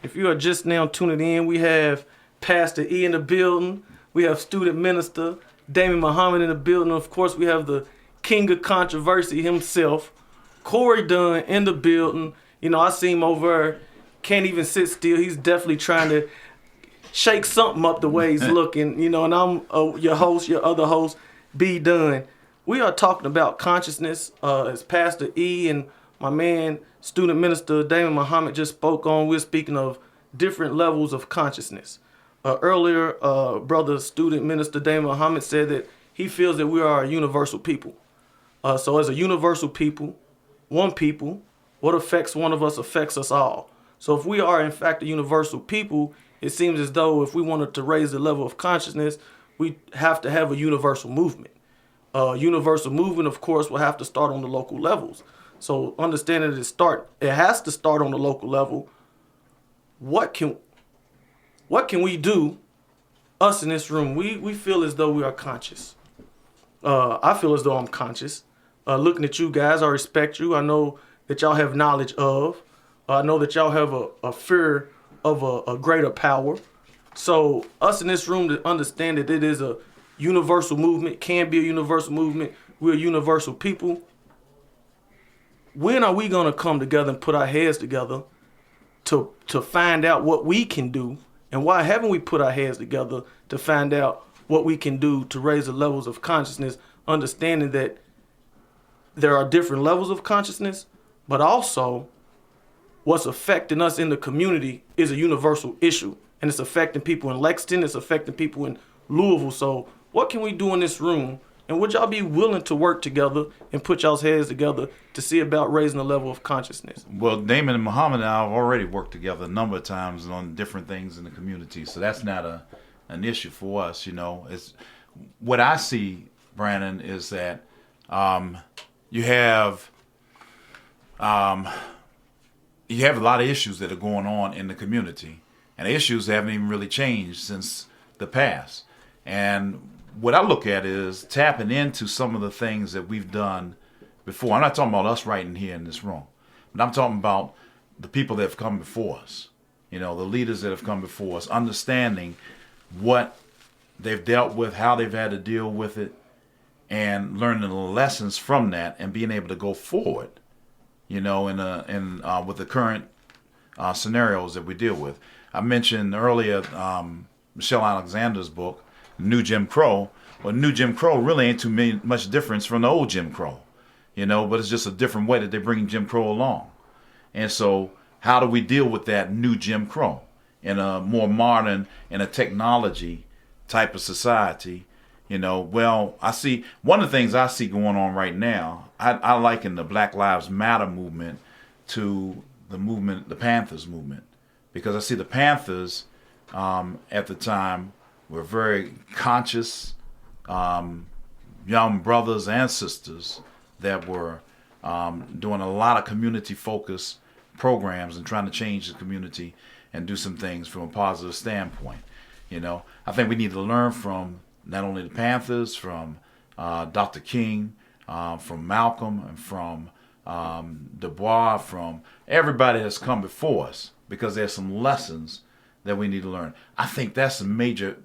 If you are just now tuning in, we have Pastor E in the building. We have student minister Damon Muhammad in the building. Of course, we have the king of controversy himself, Corey Dunn, in the building. You know, I see him over, can't even sit still. He's definitely trying to shake something up the way he's looking. You know, and I'm your host, your other host, B Dunn. We are talking about consciousness, as Pastor E and my man, student minister Damon Muhammad just spoke on. We're speaking of different levels of consciousness. Earlier, brother student minister Damon Muhammad said that he feels that we are a universal people. So as a universal people, what affects one of us affects us all. So if we are in fact a universal people, it seems as though if we wanted to raise the level of consciousness, we have to have a universal movement. Universal movement, of course, will have to start on the local levels. So understanding that it has to start on the local level. What can we do, us in this room? We feel as though we are conscious. I feel as though I'm conscious. Looking at you guys, I respect you. I know that y'all have knowledge of. I know that y'all have a fear of a greater power. So us in this room to understand that it is a universal movement, can be a universal movement. We're a universal people. When are we going to come together and put our heads together to find out what we can do? And why haven't we put our heads together to find out what we can do to raise the levels of consciousness, understanding that there are different levels of consciousness, but also what's affecting us in the community is a universal issue. And it's affecting people in Lexington, it's affecting people in Louisville. So what can we do in this room? And would y'all be willing to work together and put y'all's heads together to see about raising the level of consciousness? Well, Damon and Muhammad and I have already worked together a number of times on different things in the community, so that's not an issue for us. You know, it's what I see, Brandon, is that you have a lot of issues that are going on in the community, and the issues haven't even really changed since the past. And what I look at is tapping into some of the things that we've done before. I'm not talking about us right in here in this room, but I'm talking about the people that have come before us. You know, the leaders that have come before us, understanding what they've dealt with, how they've had to deal with it, and learning the lessons from that and being able to go forward, you know, with the current scenarios that we deal with. I mentioned earlier Michelle Alexander's book, New Jim Crow. Well, New Jim Crow really ain't too much difference from the old Jim Crow, you know, but it's just a different way that they bring Jim Crow along. And so how do we deal with that new Jim Crow in a more modern, in a technology type of society? You know, well, I see one of the things I see going on right now, I liken the Black Lives Matter movement to the Panthers movement, because I see the Panthers at the time were very conscious young brothers and sisters that were doing a lot of community-focused programs and trying to change the community and do some things from a positive standpoint. You know, I think we need to learn from not only the Panthers, from Dr. King, from Malcolm, and from Du Bois, from everybody that's come before us, because there's some lessons that we need to learn. I think that's a major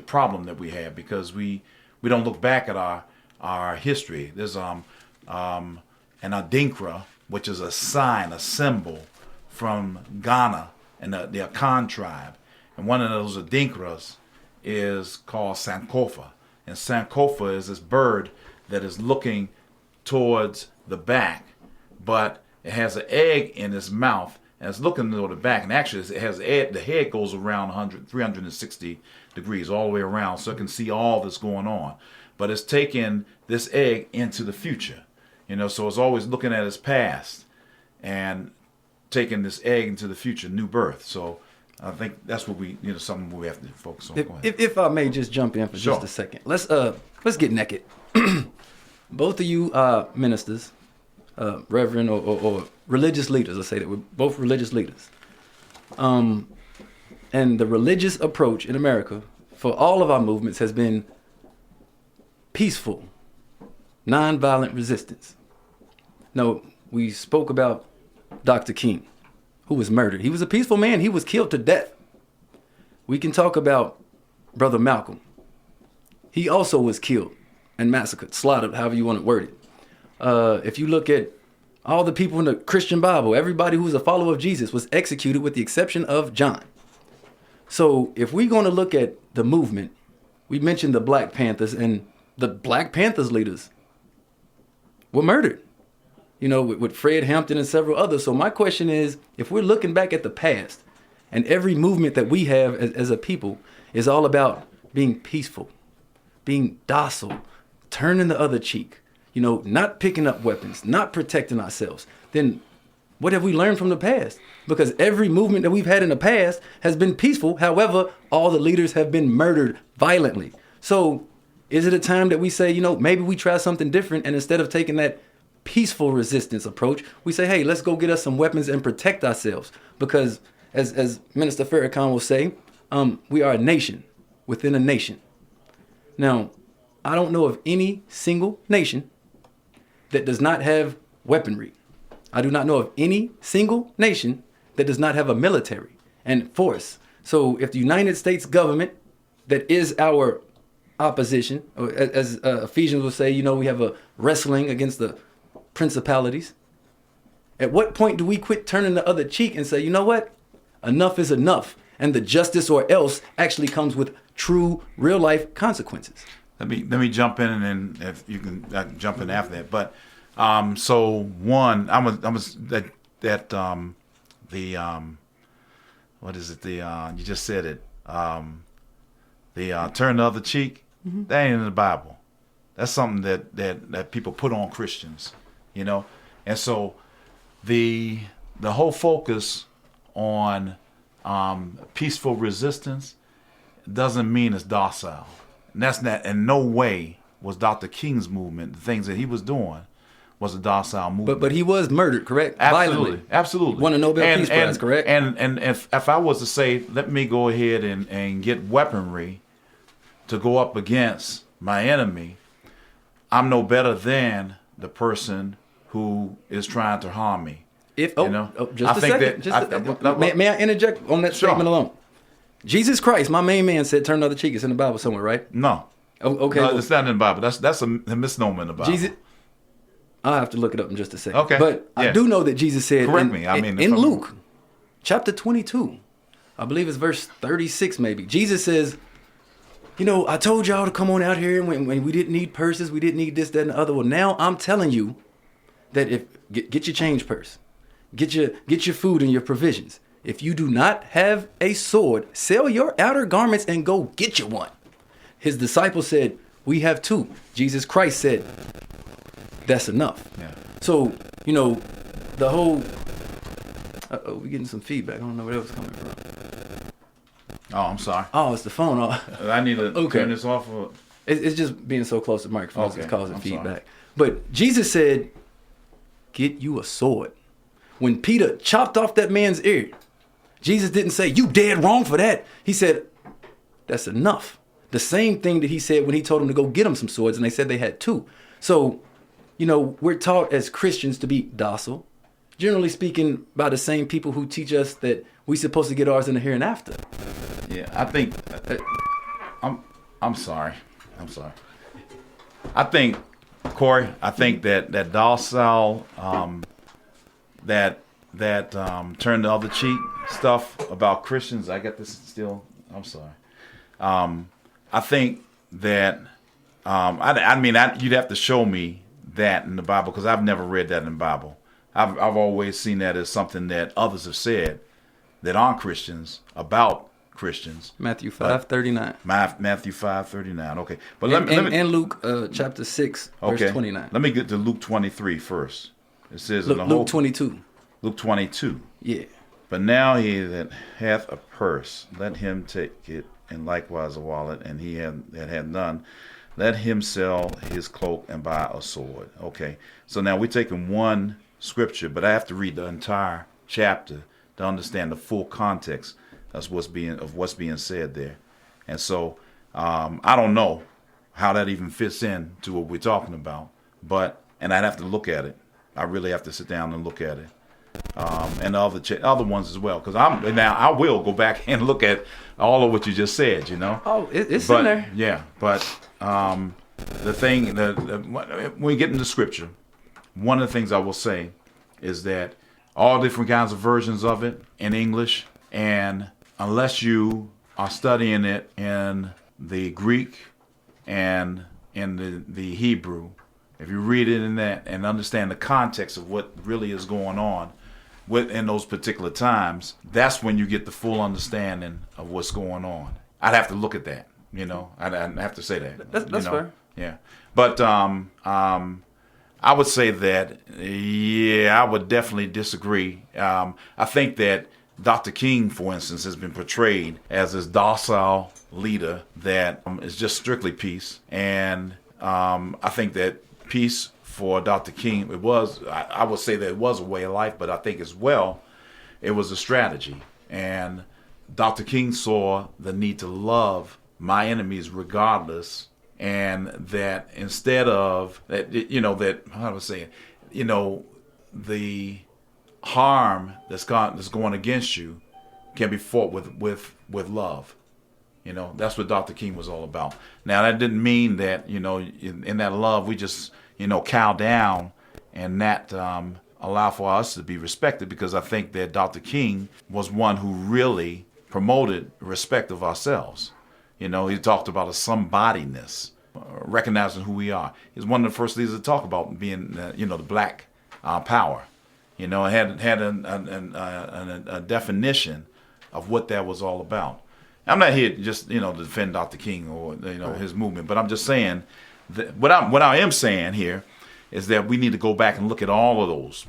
problem that we have, because we don't look back at our history. There's an Adinkra, which is a sign, a symbol from Ghana and the Akan tribe, and one of those Adinkras is called Sankofa, and Sankofa is this bird that is looking towards the back, but it has an egg in its mouth. And it's looking toward the back, and actually it has the head goes around 360 degrees all the way around, so it can see all that's going on. But it's taking this egg into the future, you know. So it's always looking at its past and taking this egg into the future, new birth. So I think that's what something we have to focus on. If I may just jump in for just a second, let's get naked. Both of you ministers, reverend or religious leaders, let's say that we're both religious leaders. And the religious approach in America for all of our movements has been peaceful, nonviolent resistance. No, we spoke about Dr. King. who was murdered. He was a peaceful man. He was killed to death. We can talk about Brother Malcolm. He also was killed and massacred, slaughtered, however you want to word it. If you look at all the people in the Christian Bible, everybody who was a follower of Jesus was executed with the exception of John. So if we're going to look at the movement, we mentioned the Black Panthers, and the Black Panthers leaders were murdered, with Fred Hampton and several others. So my question is, if we're looking back at the past, and every movement that we have as a people is all about being peaceful, being docile, turning the other cheek, not picking up weapons, not protecting ourselves, then what have we learned from the past? Because every movement that we've had in the past has been peaceful. However, all the leaders have been murdered violently. So is it a time that we say, maybe we try something different, and instead of taking that peaceful resistance approach, we say, hey, let's go get us some weapons and protect ourselves? Because as Minister Farrakhan will say, we are a nation within a nation. Now, I don't know of any single nation that does not have weaponry. I do not know of any single nation that does not have a military and force. So if the United States government, that is our opposition, or as Ephesians will say, we have a wrestling against the principalities. At what point do we quit turning the other cheek and say, you know what? Enough is enough. And the justice or else actually comes with true real life consequences. Let me jump in, and then if you can, I can jump in after that. But so one, what is it? You just said it. The turn the other cheek. Mm-hmm. That ain't in the Bible. That's something that people put on Christians, And so the whole focus on peaceful resistance doesn't mean it's docile. And that's not, in no way was Dr. King's movement, the things that he was doing, was a docile movement. But he was murdered, correct? Absolutely, violently. absolutely. Won a Nobel Peace Prize, correct? And if I was to say, let me go ahead and get weaponry to go up against my enemy, I'm no better than the person who is trying to harm me. Just a second. May I interject on that statement alone? Jesus Christ, my main man, said, "Turn the other cheek." It's in the Bible somewhere, right? No. Okay. No, it's not in the Bible. That's a misnomer in the Bible. Jesus. I'll have to look it up in just a second. Okay. But yeah. I do know that Jesus said. Correct me. In Luke, chapter 22, I believe it's verse 36, maybe. Jesus says, I told y'all to come on out here when we didn't need purses, we didn't need this, that, and the other. Well, now I'm telling you that get your change purse, get your food and your provisions. If you do not have a sword, sell your outer garments and go get you one. His disciples said, we have two. Jesus Christ said, that's enough. Yeah. So, the whole, we're getting some feedback. I don't know where that was coming from. Oh, I'm sorry. Oh, it's the phone. I need to turn this off. It's just being so close to microphones is causing feedback. Sorry. But Jesus said, get you a sword. When Peter chopped off that man's ear, Jesus didn't say, you dead wrong for that. He said, that's enough. The same thing that he said when he told them to go get him some swords, and they said they had two. So, we're taught as Christians to be docile, generally speaking, by the same people who teach us that we're supposed to get ours in the here and after. Yeah, I think, I'm sorry. I think, Corey, that docile, that turn the other cheek stuff about Christians, I got this still, I'm sorry. I think that, you'd have to show me that in the Bible, because I've never read that in the Bible. I've always seen that as something that others have said that aren't Christians about Christians. Matthew 5:39. Matthew 5:39. Okay, but and Luke chapter 6 verse 29. Let me get to Luke 23 first. It says Luke 22. Luke 22. Yeah. But now he that hath a purse, let him take it, and likewise a wallet, and he that had none, let him sell his cloak and buy a sword. Okay, so now we're taking one scripture, but I have to read the entire chapter to understand the full context of what's being said there. And so I don't know how that even fits in to what we're talking about, and I'd have to look at it. I really have to sit down and look at it and the other ones as well. Because I will go back and look at all of what you just said. Oh, it's in there. Yeah, but the thing when we get into scripture, one of the things I will say is that all different kinds of versions of it in English, and unless you are studying it in the Greek and in the Hebrew, if you read it in that and understand the context of what really is going on in those particular times, that's when you get the full understanding of what's going on. I'd have to look at that, I'd have to say that. That's fair. Yeah. But I would say that, I would definitely disagree. I think that Dr. King, for instance, has been portrayed as this docile leader that is just strictly peace. And I think that peace for Dr. King, I would say that it was a way of life, but I think as well, it was a strategy. And Dr. King saw the need to love my enemies regardless, and that instead of that, how do I say it, the harm that's going against you can be fought with love. That's what Dr. King was all about. Now that didn't mean that in that love we just cow down and not allow for us to be respected, because I think that Dr. King was one who really promoted respect of ourselves. He talked about a somebodyness, recognizing who we are. He's one of the first leaders to talk about being the black power. It had a definition of what that was all about. I'm not here just to defend Dr. King or his movement, but I'm just saying that what I am saying here is that we need to go back and look at all of those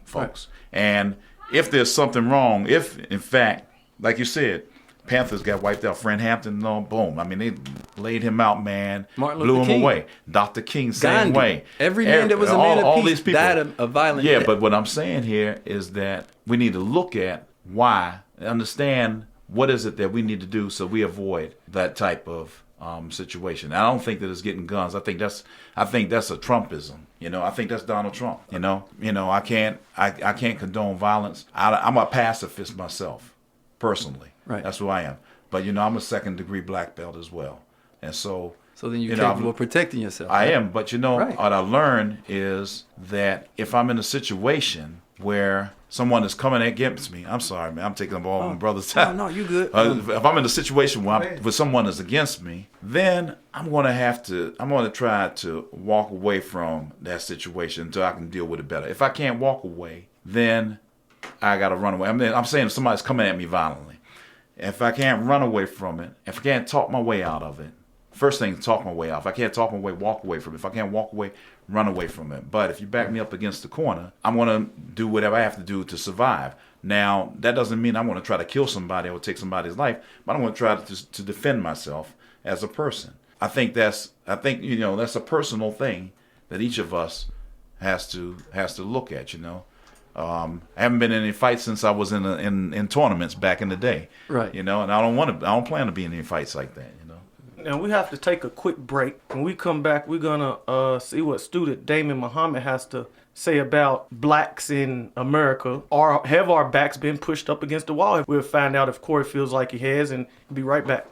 folks. Right. And if there's something wrong, if in fact, like you said, Panthers got wiped out, Fred Hampton, boom. I mean, they laid him out, man. Blew him away. Dr. King, same way. Every man that was a man of peace died a violent death. But what I'm saying here is that we need to look at why, understand what is it that we need to do so we avoid that type of situation. I don't think that it's getting guns. I think that's a Trumpism. I think that's Donald Trump. I can't condone violence. I'm a pacifist myself, personally. Right. That's who I am. But I'm a second-degree black belt as well, and so then you're capable of protecting yourself. I am, but right. What I learned is that if I'm in a situation where someone is coming against me, I'm sorry, man, I'm taking up all my brother's time. No, you good. If I'm in a situation where someone is against me, then I'm going to try to walk away from that situation until I can deal with it better. If I can't walk away, then I got to run away. I'm saying if somebody's coming at me violently, if I can't run away from it, if I can't talk my way out of it, first thing, talk my way out. If I can't talk my way, walk away from it. If I can't walk away, run away from it. But if you back me up against the corner, I'm going to do whatever I have to do to survive. Now, that doesn't mean I'm going to try to kill somebody or take somebody's life, but I'm going to try to defend myself as a person. I think that's a personal thing that each of us has to look at, I haven't been in any fights since I was in tournaments back in the day. Right. And I don't plan to be in any fights like that, Now we have to take a quick break. When we come back, we're gonna see what student Damon Muhammad has to say about blacks in America. Have our backs been pushed up against the wall? We'll find out if Corey feels like he has, and be right back.